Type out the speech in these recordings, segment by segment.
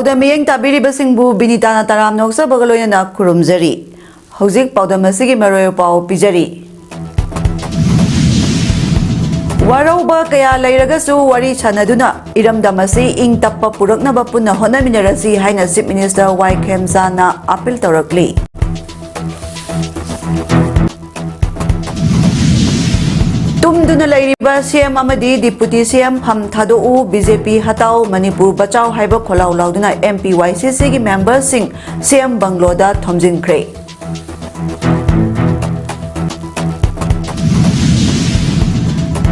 PAODAM miyeng tabiribasingbu binitana taram noksa bagaloyana kurumjari. Hojik PAODAM asigi maroyo pao pijari. Warauba kaya lairagasu wari chanaduna iramdam asi ing tappa puraknaba punna honaminarasi haina Chief Minister YKMZana appeal tawrakli. Tumduna lairiba CM amadi Deputy CM pham thadou BJP hatau Manipur bachau haiba kholau lauduna MPYCC gi members sing CM Bangloda thomjinkhre.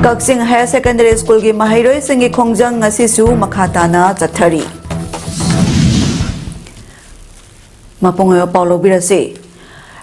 Kaksing Higher Secondary School gi mahairoi singi khongjang ngasisu makhatana chathari. Mapungoyo Paulo Birase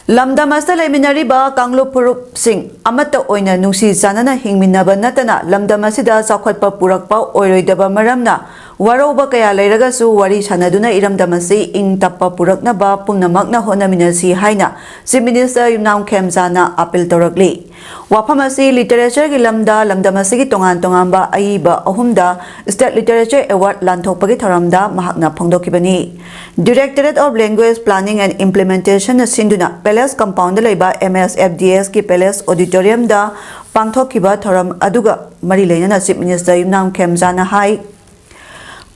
Lamdamasta Leminariba Kanglo Purup Singh Amata Oina Nusi Sanana Hingminaba Natana Lamdamasida Sakhatpa Purakpa Oiroidaba Maramna Waroba Kaya Lairagasu Wari Sanaduna Iramdamasi Ing Tappa Puraknaba Punamakna Honaminasi Haina Chief Minister Yumnam Khemzana appeal Torakli Wapamasi Literature Gilamda Lamdamasi Tongan Tongamba Aiba Ahumda State Literature Award Lantokpagi Tharamda Mahakna Phongdokibani Directorate of Language Planning and Implementation Sinduna Palace Compound Laiba MSFDS ki Palace Auditorium da Pangthokiba Thoram Aduga Marilena Chief Minister Yumnam Khemzana Hai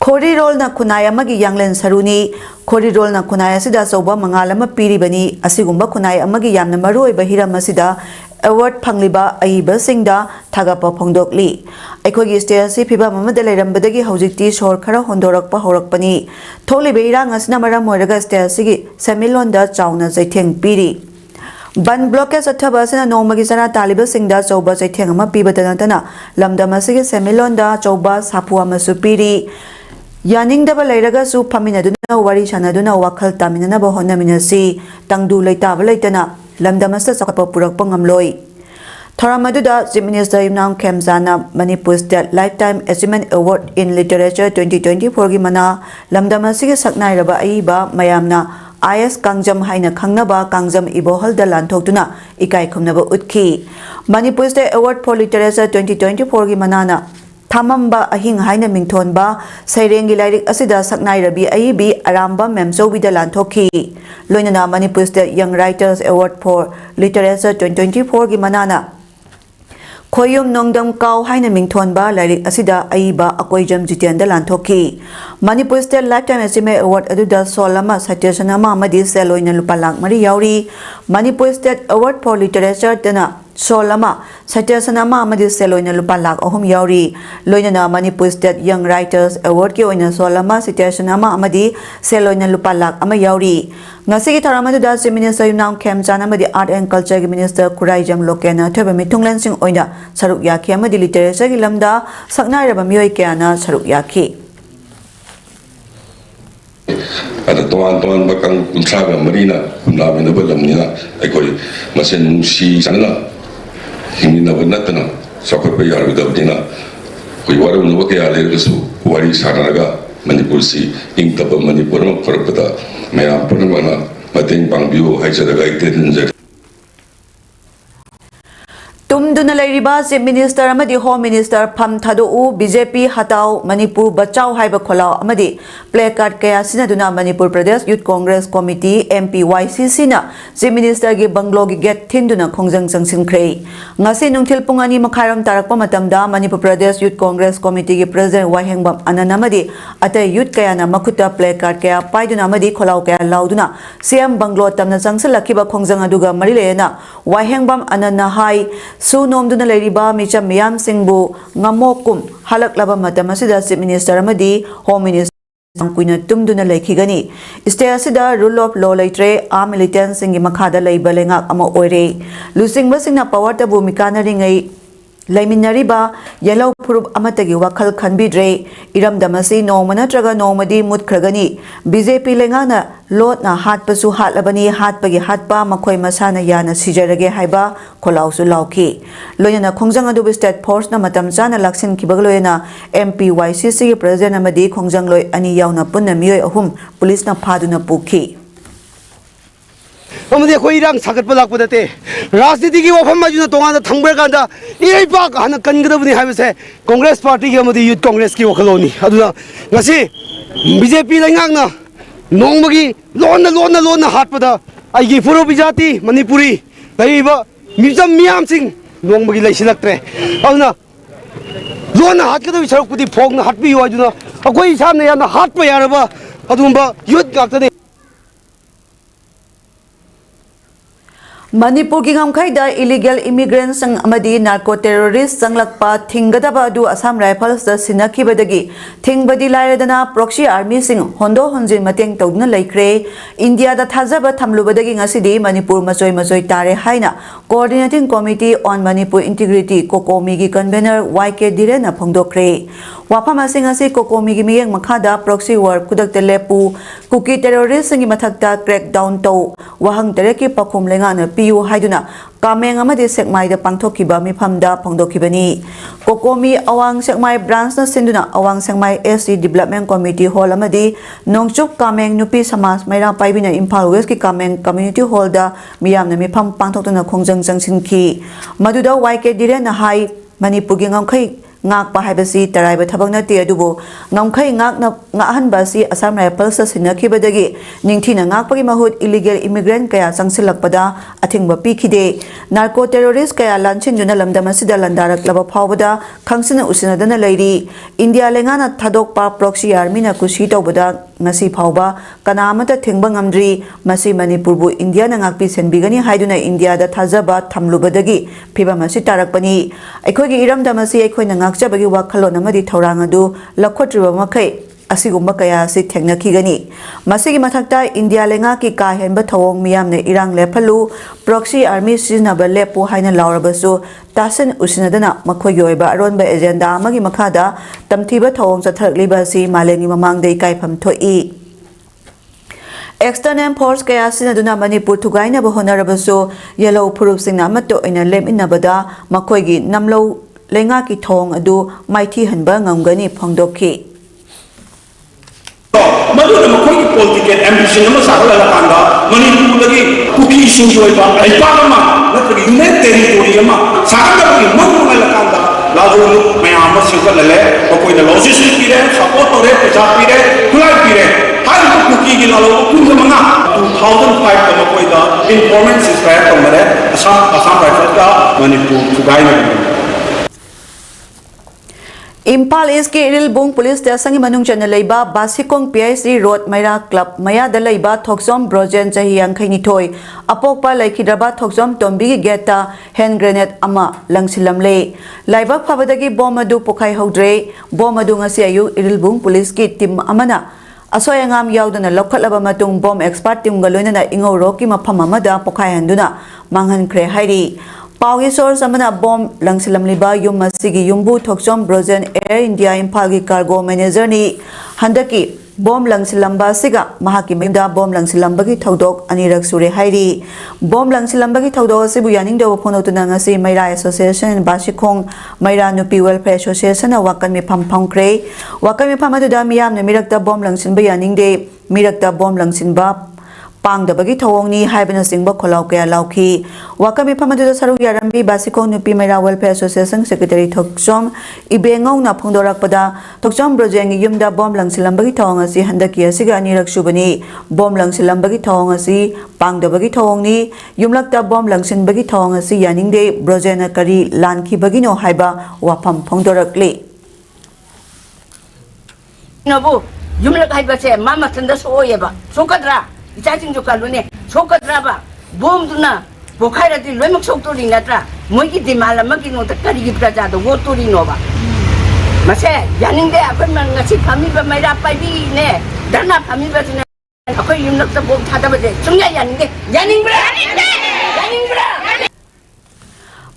Khori role na kunaya magi yanglen saruni khori role na kunaya sida soba mangalama piribani asigumba kunaya amagi yamna maroi bahira masida award phangliba aiba singda thagapa phongdokli aikhogi state si phiba mamada leirambadagi hojikti sor khara hondorakpa horakpani tholi beira ngasna maram moiraga state sigi semilonda chauna jaitheng piri ban blockage athaba sina nomagi sara taliba singda chauba jaitheng ama pibadana tana lamdama sigi semilonda chauba sapua masu piri Yaning daba lairaga su paminaduna wari sanaduna wakhal taminana ba honaminasi tangdu laitaba laitana lamdamasta sakapa purakpa ngamloi Thoramaduda Chief Minister Yumnam Khemzana Manipur State Lifetime Achievement Award in Literature 2024 gi mana lamdamasi gi saknairaba aiba mayamna IS Kangjam haina khangnaba Kangjam ibohalda lanthokduna ikai khumnaba utki Manipur State Award for Literature 2024 gi manana Thamamba ahing haina mingthonba sairengi lairik asida saknai rabi aibi aramba memsowida lanthoki loinana Manipur State Young Writers Award for Literature 2024 gi manana Khoyum nongdam kaw haina mingthonba lairik asida aiba akoijam jitianda lanthoki Manipur State Lifetime Achievement Award aduda solama satyasanama amadi seloina lupa lakh mari yauri Manipur State Award for Literature tana Solama Satyasanama amadi seloina lupa lakh ahum yauri loinana Manipur State Young Writers Award ki oina solama Satyasanama amadi seloina lupa lakh ama yauri ngasigi tharamadda Chief Minister Yumnam Khemzana amadi Art and Culture gi Minister Khuraijam Lokena thoba mithunglan sing oina saruk yakhi amadi literature gi lamda saknairaba mioi kyana saruk yakhi ada tuan bakang kumsaga marina kumlamina balamnina aikoi masen si sanana hingina banatana sakot pa yar bidabdina koi waru no ke ale gasu wari sanaraga Manipur si ingtaba Manipur ma korpada mayam panamana mateng pangbiu haisadaga iten Tumduna lairiba Chief Minister amadi Home Minister pham thadou BJP hatau Manipur bachau haiba kholau amadi placard kaya sinaduna Manipur Pradesh Youth Congress Committee MPYCC na Chief Minister gi banglo gi gate thinduna khongjang changsingkhrei ngasi nungthil pungani makharam tarakpa matamda Manipur Pradesh Youth Congress Committee gi President Wahengbam Ananamadi atai youth kaya na makhuta placard kaya paiduna amadi kholau kaya lauduna CM banglo tamna changsalakhiba khongjang aduga marilena Wahengbam Anana hai Su nomduna lairiba micha miyam singbu ngamokum halaklaba matamasida Chief Minister amadi Home Minister kuina tumduna laikhigani state asida rule of law laitre a militant singi makhada laiba lenga ama oire lusingba singna power ta bhumika na ringai laiminariba yellow purup amatagi wakhal khanbidre iramdamasi nomana traga nomadi mutkragani BJP lenga na lot na hatpasu hatlabani hatpagi hatpa makhoi masana yana sijarage haiba kholausu lauki loyana khongjang adu state force na matam chana laksin kibagloyana MPYCC gi president amadi khongjang loi ani yauna punna mioi ahum police na phaduna pukhi अमदे कोई रंग सागत पलाक पदते राजनीति की वफम मजुना तोंगा थंबर कांदा ए पाक हन कनगदबनी हाबसे Congress party के अमदे youth Congress की वखलोनी अदुना ngasi BJP लेंगांगना नोंबगी लोन हाटपदा आइगी फुरो बिजाती मणिपुरी लैबा मिजम मियाम सिंह नोंबगी लैसिलक्त्रे अदुना लोन हाटकदबि सरकपुदी फोगना हाटबियो अदुना अखोई सामने याना हाटपा यारबा अदुंबा युथ गाक्तने मणिपुर की गमखैदा इलीगल इमिग्रेंट संग अमदी नार्को टेररिस्ट संगलकपा थिंगदबा अदु असम राइफल्स द सिनखिबदगी थिंगबदी लायरदना प्रॉक्सी आर्मी सिंग होंदो होंजिन मतेंग तौदुना लैख्रे इंडिया दा थाजबा थमलुबदगी ngасidi मणिपुर मजोय तारे हाइना coordinating committee on Manipur integrity COCOMI की कन्वेनर वाईके दिरेना फोंदोख्रे वाफम असिंग असि कोकोमी की मियंग मखादा प्रॉक्सी वार कुदक लेपू कुकी टेररिस्ट संगी मथक्ता क्रैक डाउन तौ वहंग तेरे की पखुम लेंगाना पियु हाइदुना कामेंग अमदि सेकमाइदा पांथोखिबा मिफमदा फोंदोखिबनी कोकोमी अवांग सेकमाइ ब्रांच न सिंदुना अवांग सेकमाइ एससी डेवलपमेंट कमिटी हॉल अमदि नोंगचुक कामेंग नुपी समाज मैरा पाइबिना इम्फाल वेस्ट की कामेंग कम्युनिटी हॉल दा मियामना मिफम पांथोक्तुना खोंजंग जंगसिनखी मदुदा वाईके दिरेन हाई मणिपुर की ngamkhai ngakpa haibasi taraiba thabak nate adubo ngamkhai ngahhanbasi asam rifles sinakibadagi ningthina ngakpagi mahut illegal immigrant kaya changsilakpada athingba pikhide narco terrorist kaya lanchinjuna lamdamasida landaraklaba phawbada khangsina usinadana leiri india lengana thadokpa proxy army na kusi tawbada ngasi phawba kanamata thingba ngamdri masi manipurbu india na ngakpi senbigani haiduna india da thajaba thamlubadagi phibamasi tarakpani aikhogi iramdamasi aikhoina ngakjabagi wakhalon amadi thorang adu lakhotriba makai asigumba kaya si thengnakhigani masigi mathakta india lenga ki ka henba thawong miyamne irang lephalu proxy army sinaba lepu haina laurabasu tasen usinadana makhoi yoiba aronba agenda amagi makhada tamthiba thawong chatharakliba si maleni mamangdei kaifam thoi external force kaya sinaduna manipur thugaina ba honarabasu yellow proof singna matto ina leminabada makhoi gi namlo lenga ki thong adu maithi hanba ngamgani phangdokhi मधुर मखोई political ambition नम सागला लकांदा मणिपुर लगी cookie सिंजोय बा आइपामा नत्रगी unit territory अमा सागला की Manu लकांदा Lajo मयाम single ले कोई the logistic पीरे support तोरे पैसा पीरे खुलाई पीरे हर cookie की लालो कुंज मंगा 2005 का कोई द इन्फॉर्मेशन सिस्टम तो मरे असम राइफल का मणिपुर सुगाई में इम्फाल ईस्ट के इरिलबुंग पुलिस स्टेशन की मनुंग चन लेबा बासिकोंग पीआईसी रोड मैरा क्लब मयादा लेबा थोक्सोम ब्रोजेन चाही यांखैनिथोय अपोकपा लैखिद्रबा थोक्सोम टोम्बी की गेटा हैंड ग्रेनेड अमा लंगसिलमले लाइबक फबदगी बॉम अदु पोखाई हौद्रे बॉम अदु ngasi ayu इरिलबुंग पुलिस की टीम अमना असोयंगाम याउदना लौखलबा मतुंग बॉम एक्सपर्ट टीम गलोइना इंगौरो की मफम अमदा पोखाई हंदुना मांगहनख्रे हाइरी पाउगी सोर्स अमना Baum लंगसिलमलिबा yum मसिगी युम्बु थोक्सोम ब्रोजेन air India Imphal की कार्गो मैनेजर नि हंदकी बॉम लंगसिलंबा सिगा महाकी मेदा बॉम लंगसिलंबा की थौदोक अनिरक सुरे हाइरी बॉम लंगसिलंबा की थौदोक सिबु यानिंगदो फोनोतुना ngasi मैरा एसोसिएशन बासिखोंग मैरा नुपी वेलफेयर एसोसिएशन वाकन मिफम फंख्रे वाकन मिफम अदुदा मियामने मिरक्ता बॉम लंगसिनबा यानिंगदे मिरक्ता बॉम लंगसिनबा पांगदबगी थवोंगनी हाइबना सिंगबा खोलाव कया लाउखी वाकमी फमदुदा सरुक यारंबी बासिखों नुपी मैरा welfare association secretary Thoksom Ibengou ना फोंदोरकपदा थोक्सोम ब्रोजेंग युमदा बॉम लंगसिलंबगी थवोंग असि हंदकी असिगा अनिरक सुबनी बॉम लंगसिलंबगी थवोंग असि पांगदबगी थवोंगनी युमलकता बॉम लंगसिनबगी थवोंग असि यानिंगदे ब्रोजेना करी लानखिबगिनो हाइबा वाफम फोंदोरकले नबु युमलक हाइबसे मामा थंदा सोयेबा सोकद्रा इचाचिंग जो कालुने सोकद्राबा बोम दुना बोखाइराति लोइमक सोक्तोरी नत्रा मोइगी दिमाल अमगी नोत करिगी प्रजादो वोतोरी नोबा मसे यानिंगदे अखन ngasi फामिबा मैरा पाइबी ने धरना फामिबा ने अखोय युमलक त बोम थादाबजे सुंया यानिंगदे यानिंगब्रा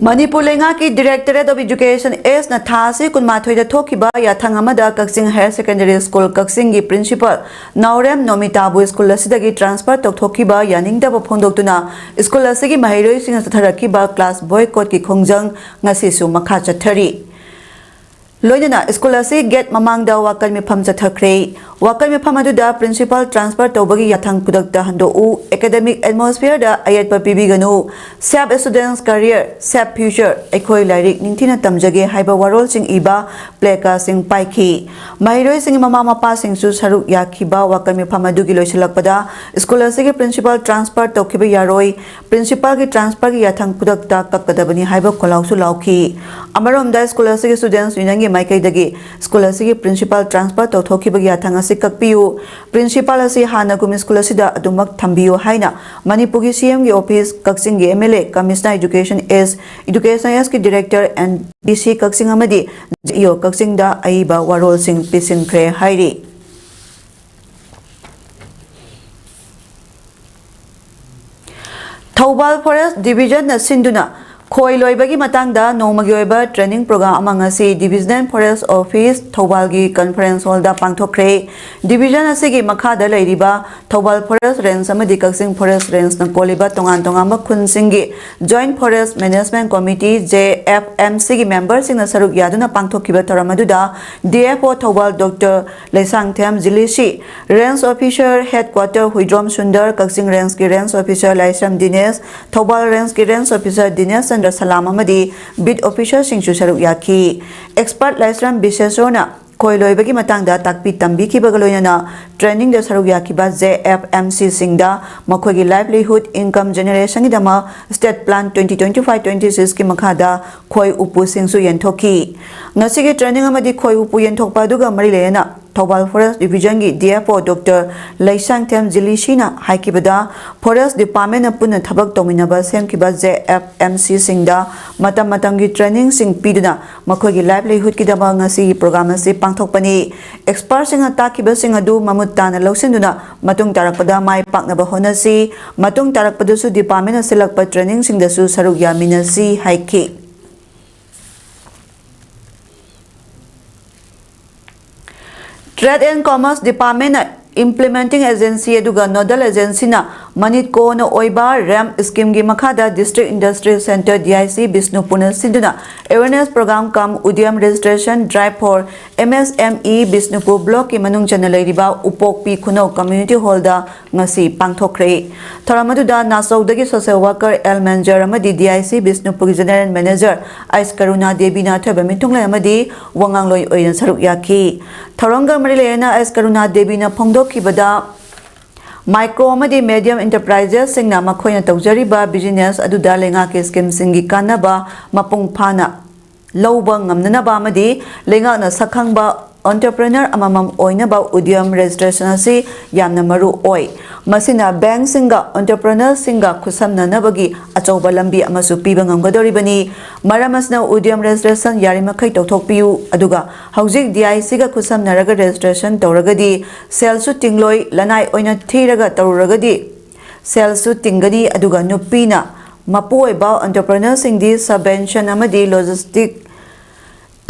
मणिपुर लेंगा की डायरेक्टरेट ऑफ एजुकेशन एस न थासी कुनमाथोइदा थोखिबा याथंग अमदा Kakching higher secondary school Kakching की प्रिंसिपल नौरेम नोमिताबु स्कूल असिदगी ट्रांसफर तौथोखिबा यानिंगदब फोंदोक्तुना स्कूल असिगी महिरोइसिंग थरखिबा क्लास बॉयकॉट की खोंजंग ngasisu मखा चथरी लोइनना स्कूल असी गेट ममांगदा वाकल मिफम चथखरे वाकल मिफम अदुदा प्रिंसिपल ट्रांसफर तौबगी याथांग पुदकता हंदोउ एकेडमिक एटमॉस्फेयर दा अयतप पिबिगनु safe students career safe future एखोय लाइरिक निंथिना तमजगे हाइबा वारोल सिंग इबा प्लेका सिंग पाइखी महिरोय सिंग ममा मपा सिंग सु सरुक याखिबा वाकल मिफम अदुगी लोइसलकपदा स्कूल असी के प्रिंसिपल ट्रांसफर तौखिबा यारोय प्रिंसिपल की ट्रांसफर की याथांग पुदकता कक्कदबनी हाइबा कोलाउसु लाउखी अमरोमदा स्कूल असी के स्टूडेंट्स युनियन माइकैदगी स्कूल असी प्रिंसिपल ट्रांसफर तौथोखिबगी याथांग असी कक्पियु प्रिंसिपल असी हानगुम स्कूल असिदा अदुमक थंबियु हाइना मणिपुर सीएम की ऑफिस कक्सिंग की एमएलए कमिश्नर एजुकेशन एस की डायरेक्टर एंड डीसी कक्सिंग अमदी जियो कक्सिंग दा अइबा वारोल सिंह पिसिंख्रे हाइरी थौबाल फॉरेस्ट डिवीजन न सिंधुना खोई लोइबगी मतंगदा नोमगी ओइबा ट्रेनिंग प्रोग्राम अमंगसी डिविजनल फॉरेस्ट ऑफिस थौबाल की कॉन्फ्रेंस हॉल दा पांगथोखरे डिवीजन असिगी मखादा लैरिबा थौबाल फॉरेस्ट रेंज अमदी कक्सिंग फॉरेस्ट रेंज न कोलिबा तोंगान तोंगाम खुनसिंगी joint forest management committee JFMC की मेंबर सिंग न सरुक यादुना पांगथोखिबा थरमदुदा DFO Thoubal doctor Leshangthem Jilisi range officer headquarter Huidrom Sundar Kakching range की range officer Laisom Dinesh Thoubal range की range officer Dinesh Salam beat officer Singh सरुक याखी एक्सपर्ट लाइसराम विशेषोना खोई लोइबगी मतंगदा ताकपी तंबीखिबग लोइना ट्रेनिंग द सरुक याखिबा JFMC सिंगदा मखोगी लाइवलीहुड इनकम जनरेशन की दमा स्टेट प्लान 2025-26 की मखादा खोई उपु सिंगसु यंथोखी नसिगे ट्रेनिंग अमदी खोई उपु यंथोकपा दुगा मरि लेना थौबाल फॉरेस्ट डिवीजन की DFO डॉक्टर लैसांगथेम जिलिसीना हाइकिबदा फॉरेस्ट डिपार्टमेंट पुनः थबक तौमिनबा सेमकिबा JFMC सिंगदा मतम मतम की ट्रेनिंग सिंग पीदुना मखोगी लाइवलीहुड की दमा ngasi प्रोग्राम असी पांगथोकपनी एक्सपर्ट सिंग ताकिबा सिंग अदु ममुत ताना लौसिंदुना मतुंग तारकपदा माय पाकनबा होनसी मतुंग तारकपदसु डिपार्टमेंट सिलकपा ट्रेनिंग सिंगदसु सरुक यामिनसी हाइकी trade and commerce department implementing agency aduga nodal agency na manit ko na oiba ram scheme gi makhada district industrial center DIC Bisnupur na sinduna awareness program kam udyam registration drive for MSME Bisnupur block ki manung channel riba upokpi khuno community hall da ngasi pangthokre thoramadu da nasau dagi social worker L manager amadi DIC Bisnupur general manager Ais Karuna Devi na thaba mitungla amadi wangangloi oina saruk yaki thoranga marilena Ais Karuna Devi na phongdo किबदा micro अमदी medium enterprises सिंगना मखोयना तौजरिबा business अदुदा लेंगा के scheme सिंगी कानबा मपुंग फाना लौबा ngamnaba अमदी लेंगा न सखंगबा entrepreneur amamam oinaba udyam registration asi yamna maru oi masina bank singa entrepreneur singa khusamnanabagi achauba lambi amasu piba ngamgadoribani maramasna udyam registration yarimakhai tawthokpiu aduga haujik DIC ga khusamnaraga registration tawragadi sales su tingloi lanai oina thiraga tawragadi sales su tingani aduga nupina mapuoiba entrepreneur singdi subvention amadi logistic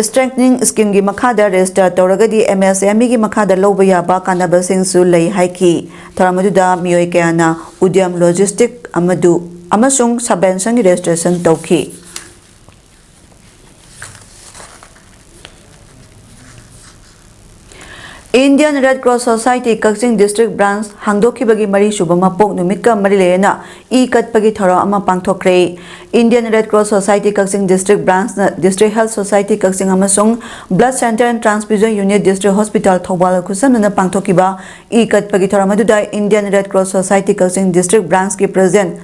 strengthening scheme gi makhada register tawragadi MSME gi makhada loba yaba kanaba singsu lei haiki tharamuda mioi kayana udyam logistic amasung subvention gi registration tawki Indian Red Cross Society Kaksing District Branch Hangdokibagi Mari Shubama Pok Numika Marilena E Katpagi Thora Ama Pangthokre Indian Red Cross Society Kaksing District Branch District Health Society Kaksing Amasung Blood Center and Transfusion Unit District Hospital Thobal Kusamna Pangthokiba E Katpagi Thora Maduda Indian Red Cross Society Kaksing District Branch ki President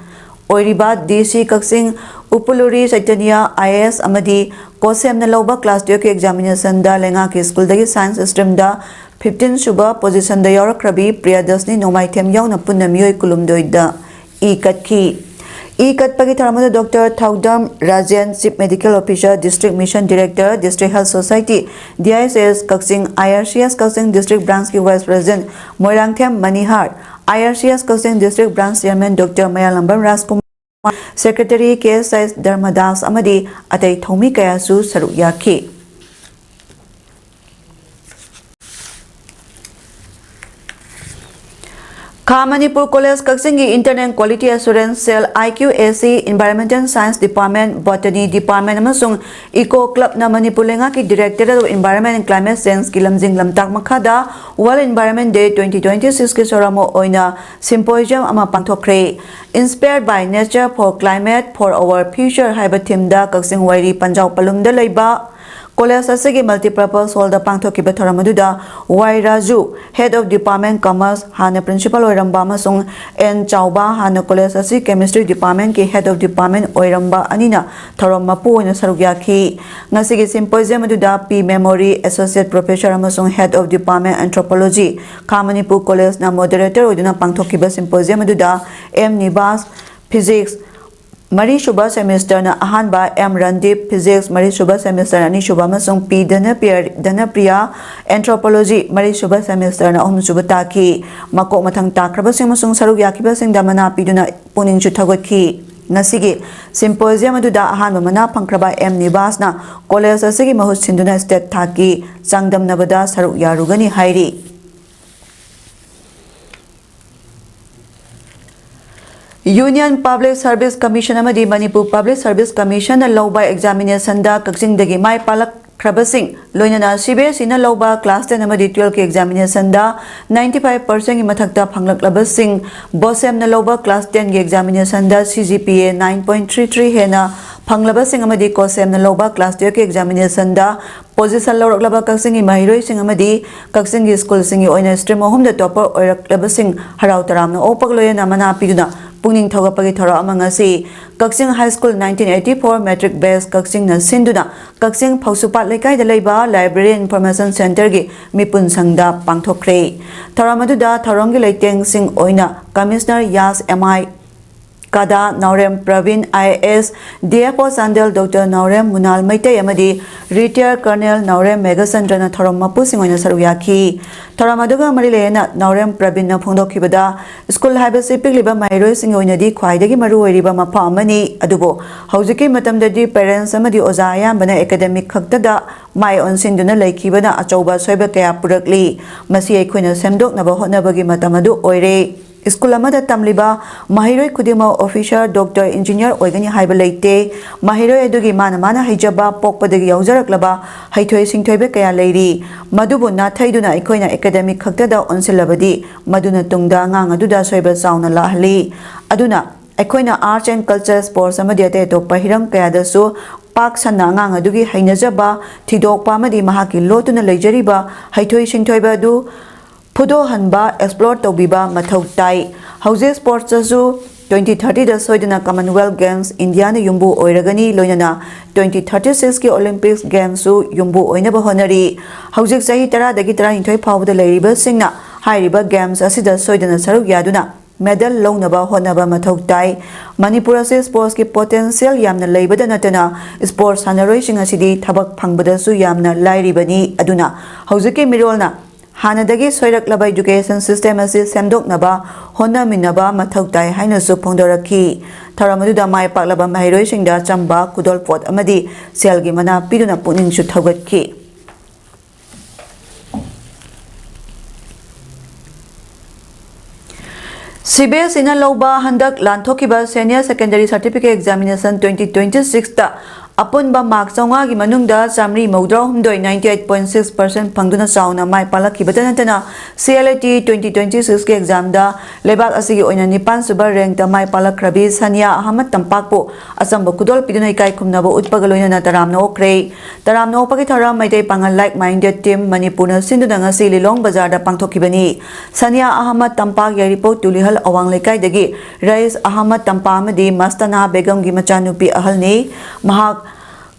Oiriba DC Kaksing Upuluri Chaitanya IAS Amadi Kosem Naloba Class 2 examination da lenga ki school dagi science stream da 15 Suba position da Yorakrabi Priyadasni Nomaitem Yauna Punamio Kulumdoida E Katpagi Taramada Dr. Thaudam Rajan Chief Medical Officer District Mission Director District Health Society DISS Kaksing IRCS Kaksing District Branch ki Vice President Moirangthem Manihar IRCS Kaksing District Branch Chairman Dr. Mayalambam Raskumar Secretary KSS Dharmadas Amadi Atai Thomi Kayasu Saruk Yaki Kha Manipur College Kaksingi Internet Quality Assurance Cell IQAC Environmental Science Department Botany Department amasung Eco Club na Manipur lenga ki Directorate of Environment and Climate Science ki lamjing lamtak makhada World Environment Day 2026 ki soramo oina symposium ama pangthokre Inspired by Nature for Climate for Our Future haiba theme da Kaksing Wairi Panjau Palungda leiba College asigi multipurpose hall da pangthokiba thoramaduda Y Raju Head of Department Commerce hana Principal oiramba amasung N Chauba hana College asigi Chemistry Department ki Head of Department oiramba anina thorom mapu oina sarugyakhi ngasigi symposium aduda P Memory Associate Professor amasung Head of Department Anthropology Kha Manipur College na moderator oiduna pangthokiba symposium aduda M Nibas Physics Mari Shubha semester na ahanba M Randip Physics Mari Shubha semester ani Shubha masung P Dhanapriya Anthropology Mari Shubha semester na Shubha taki mako mathang takraba sing masung saruk yakiba sing damana piduna puning chuthagoki ngasigi symposium aduda ahanba mana pangkraba M Nibas na college asigi mahut sinduna state thaki sangdam nabada saruk yarugani hairi Union Public Service Commission amadi Manipur Public Service Commission na lawba examination da Kaksing dagi mai palak Krabasing loinana CBSE na lawba class 10 amadi 12 ki examination da 95% ki mathakta phanglak labasing BOSEM na lawba class 10 ki examination da CGPA 9.33 hena phanglabasing amadi COSEM na lawba class 12 ki examination da position lawrak laba Kaksing ki mahiroi sing amadi Kaksing ki school sing oina stream ohum da topper oirak labasing harau taram na opak loyana mana piduna Puning Thogapagi Thora amangasi Kaksing High School 1984 Metric Base Kaksing na Sinduna Kaksing Pausupat Lekai da Leiba Library Information Center gi Mipun Sangda Pangthokre Thora maduda Thorongi Leiteng Sing Oina Commissioner Yas MI Kada Naurem Pravin IAS DFO Sandel Dr. Naurem Munal Maitay amadi Retired Colonel Naurem Megasandra na Thorom mapu sing oina saruyaki Thora maduga marilena Naurem Pravin na phongdokhibada school haiba sipik liba mairoi sing oina di khwaidagi maru oiriba mafa amani adubo haujiki matamdadi parents amadi oza ayambana academic khaktada mai onsinduna laikibana achauba soiba kaya purakli masi aikhoina semdoknaba hotnabagi matamadu oire School amada tamliba mahiroi kudima officer doctor engineer oigani haiba leite mahiroi adugi mana haijaba pokpadagi yaujaraklaba haithoi singthoibe kaya leiri madubu na thaiduna ikoina academic khaktada onsilabadi maduna tungda ngang aduda soiba sauna lahli aduna aikoina arts and culture sports amadi ate to pahiram kaya dasu pak sanna ngang adugi hainajaba thidokpa amadi mahaki lotuna leijariba haithoi singthoiba du Pudo Hanba explore Tobiba Mathau Tai Houses Sports Azu 2030 da Soidana Commonwealth Games India na Yumbu Oiragani Loinana 2036 ki Olympics Games su Yumbu Oinaba Honari Houses Sahi Tara Dagi Tara Hintoi Pawda Leriba Singna Hairiba Games Asida Soidana Saruk Yaduna Medal Longnaba Honaba Mathau Tai Manipur se sports ki potential yamna leibada natana sports hanaroi singa sidi thabak phangbada su yamna lairibani aduna Houseki Mirolna Hanadagi Soirak Laba Education System as Semdok Naba, Honda Minaba, Mathautai, Hainasu Pondoraki, Taramaduda Mai Paklaba Mahiro Singda, Chamba, Kudol Port Amadi, Selgimana, Piduna Punin Shutawaki. CBS in a Loba Handak Lantokiba Senior Secondary Certificate Examination 2026 Upon ba mark songa gi manungda samri modra humdoi 98.6% pangduna sauna mai palaki batanatana CLAT 2026 ke exam da lebak asigi oina nipan suba rank da mai palak rabi Sania Ahmad Tampakpo asamba kudol piduna ikai khumnaba utpagaloina na taramna okre taramna opagi thara maidai pangal like minded team Manipurna sinduna ngasi Lilong Bazar da pangthokibani Sania Ahmad Tampak ya report tulihal awang lekai dagi Rais Ahmad Tampamadi Mastana Begum gi machanupi ahalni mahak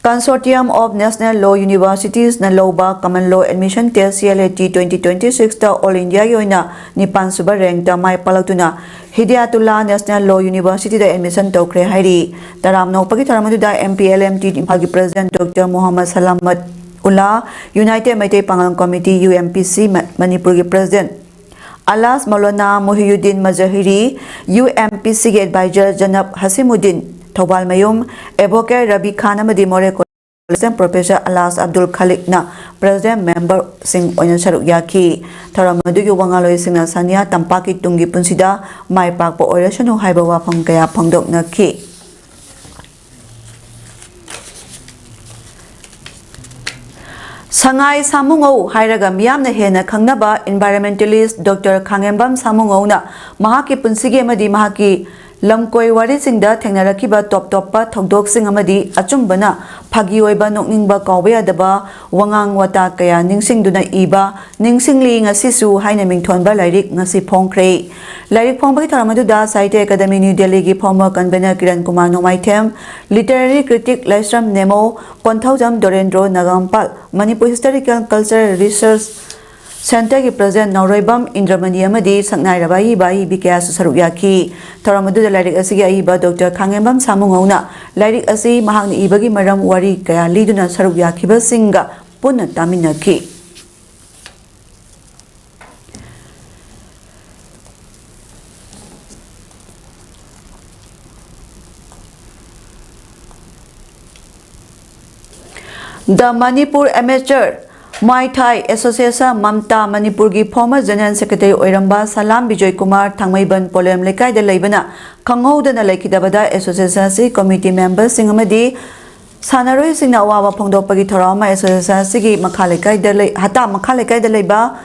Consortium of National Law Universities na Lawba Common Law Admission Test CLAT 2026 ta All India yoina nipan suba rank ta mai palagtuna Hidayatullah National Law University da admission tokre hairi taram no pagi taramadu da MPLMT Bhagi President Dr. Muhammad Salamat Ullah United Maitai Pangalang Committee UMPC Manipur ki President Alas Maulana Muhyiddin Mazahiri UMPC ki Advisor Janab Hasimuddin Thobal Mayum Advocate Rabi Khan amadi More Professor Alas Abdul Khalik President Member Sing Oina Saruk Yaki Taramadu Wangaloi Singna Sanya Tampaki Tungi Punsida Mai Pak Po Oirashanu Haiba Wapang Kaya Pangdok na ki Sangai Samungo Hairaga Miyamna Hena Kangnaba Environmentalist Dr. Kangembam Samungo na Mahaki Punsige Madi Mahaki Lamkoi wari singda thengnarakiba top pa thongdok sing amadi achumbana phagi oiba nokningba kawbe adaba wangang wata kaya ningsingduna iba ningsingli ngasisu haina mingthonba lairik ngasi phongkhre lairik phongbagi tharamaduda Sahitya Academy New Delhi gi former convener Kiran Kumar Nomaithem literary critic Laisram Nemo Konthaujam Dorendro Nagampal Manipur Historical Cultural Research Center ki President Nauroibam Indramani amadi Saknai Rabai bai Bikyasu Saruk Yaki Taramadu Lairik Asigi Aiba Dr. Kangembam Samungona Lairik Asi Mahagni Ibagi Maram Wari Kaya Liduna Saruk Yakiba Singa Puna Taminaki The Manipur Amateur Muay Thai Association Mamta Manipur gi former General Secretary Oiramba Salam Bijoy Kumar Thangmaiban Polem Lekai da leibana Kanghodana Lekidabada Association si committee members singamadi Sanaroi singna awawa phongdokpagi thorama Association sigi makhalekai da lei hata makhalekai da leiba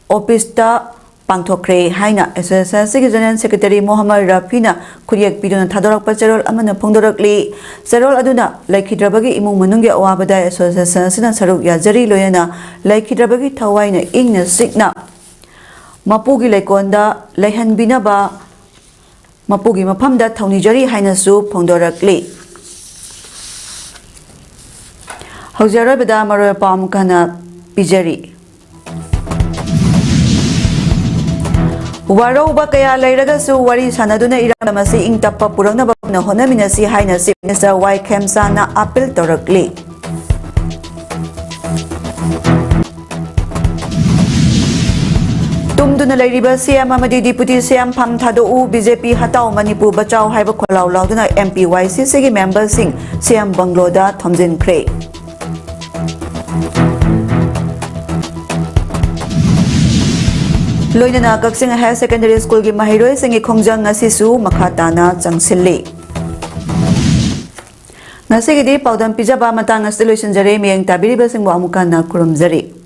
office ta pangthokre haina Association sigi General Secretary Muhammad Rafina khuriyak piduna thadorak pacherol amana phongdorakli serol aduna laikhidrabagi imung manungge awabada Association sina saruk yajari loyana laikhidrabagi thawaina ingna sikna mapugi leikonda leihanbinaba mapugi maphamda thaunijari haina su phongdorakli haujarabada maroy pam kana pijari Waroba kaya lairagasu wari sanaduna iramasi ing tappa purangna babna honaminasi haina si Mr. Y. Kemsana appeal torakli. Tumduna lairiba CM amadi Deputy CM Pham Thadou BJP Hatau Manipur Bachau haiba kholau lauduna MPYC sigi member sing CM Bangloda Thomjin Kre. Loinana Kaksing Higher Secondary School gi mahiroi singi khongjang ngasisu makhatana changsilli ngasi gi di paudam pijaba matang asolution jare miyang tabiri basing wa amukana kurumjari